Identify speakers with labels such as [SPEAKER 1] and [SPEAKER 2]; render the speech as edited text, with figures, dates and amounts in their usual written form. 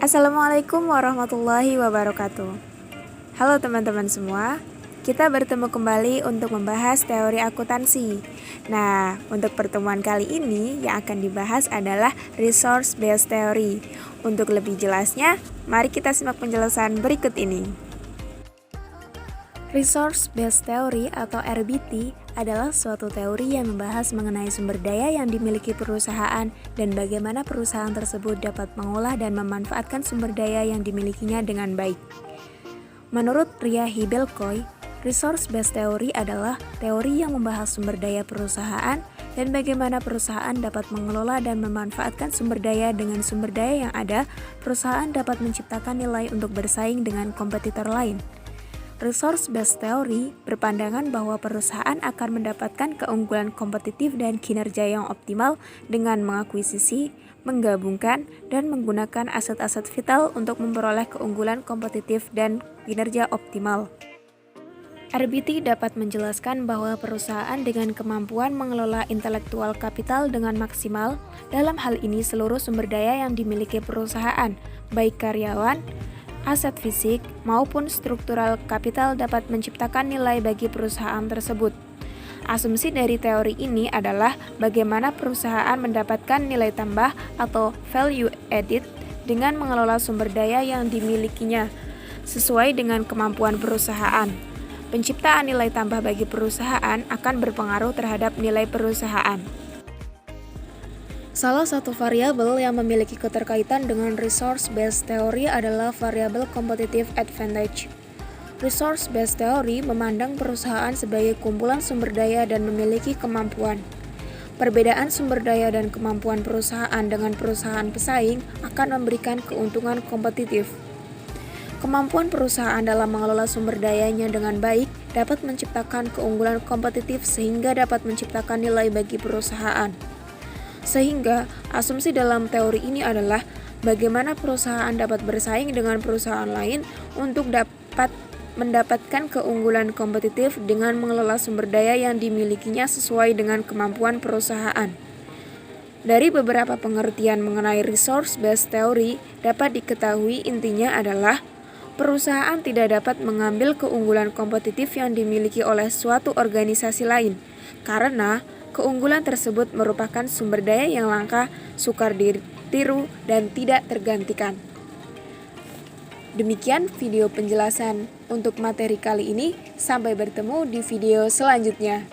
[SPEAKER 1] Assalamualaikum warahmatullahi wabarakatuh. Halo teman-teman semua, kita bertemu kembali untuk membahas teori akuntansi. Nah, untuk pertemuan kali ini yang akan dibahas adalah Resource Based Theory. Untuk lebih jelasnya, mari kita simak penjelasan berikut ini. Resource Based Theory atau RBT adalah suatu teori yang membahas mengenai sumber daya yang dimiliki perusahaan dan bagaimana perusahaan tersebut dapat mengolah dan memanfaatkan sumber daya yang dimilikinya dengan baik. Menurut Ria Hibelkoy, Resource Based Theory adalah teori yang membahas sumber daya perusahaan dan bagaimana perusahaan dapat mengelola dan memanfaatkan sumber daya. Dengan sumber daya yang ada, perusahaan dapat menciptakan nilai untuk bersaing dengan kompetitor lain. Resource-based theory berpandangan bahwa perusahaan akan mendapatkan keunggulan kompetitif dan kinerja yang optimal dengan mengakuisisi, menggabungkan, dan menggunakan aset-aset vital untuk memperoleh keunggulan kompetitif dan kinerja optimal. RBT dapat menjelaskan bahwa perusahaan dengan kemampuan mengelola intelektual kapital dengan maksimal, dalam hal ini seluruh sumber daya yang dimiliki perusahaan, baik karyawan, aset fisik, maupun struktural kapital dapat menciptakan nilai bagi perusahaan tersebut. Asumsi dari teori ini adalah bagaimana perusahaan mendapatkan nilai tambah atau value added dengan mengelola sumber daya yang dimilikinya sesuai dengan kemampuan perusahaan. Penciptaan nilai tambah bagi perusahaan akan berpengaruh terhadap nilai perusahaan. Salah satu variabel yang memiliki keterkaitan dengan resource-based theory adalah variabel competitive advantage. Resource-based theory memandang perusahaan sebagai kumpulan sumber daya dan memiliki kemampuan. Perbedaan sumber daya dan kemampuan perusahaan dengan perusahaan pesaing akan memberikan keuntungan kompetitif. Kemampuan perusahaan dalam mengelola sumber dayanya dengan baik dapat menciptakan keunggulan kompetitif sehingga dapat menciptakan nilai bagi perusahaan. Sehingga, asumsi dalam teori ini adalah bagaimana perusahaan dapat bersaing dengan perusahaan lain untuk dapat mendapatkan keunggulan kompetitif dengan mengelola sumber daya yang dimilikinya sesuai dengan kemampuan perusahaan. Dari beberapa pengertian mengenai resource-based theory, dapat diketahui intinya adalah perusahaan tidak dapat mengambil keunggulan kompetitif yang dimiliki oleh suatu organisasi lain, karena keunggulan tersebut merupakan sumber daya yang langka, sukar ditiru, dan tidak tergantikan. Demikian video penjelasan untuk materi kali ini. Sampai bertemu di video selanjutnya.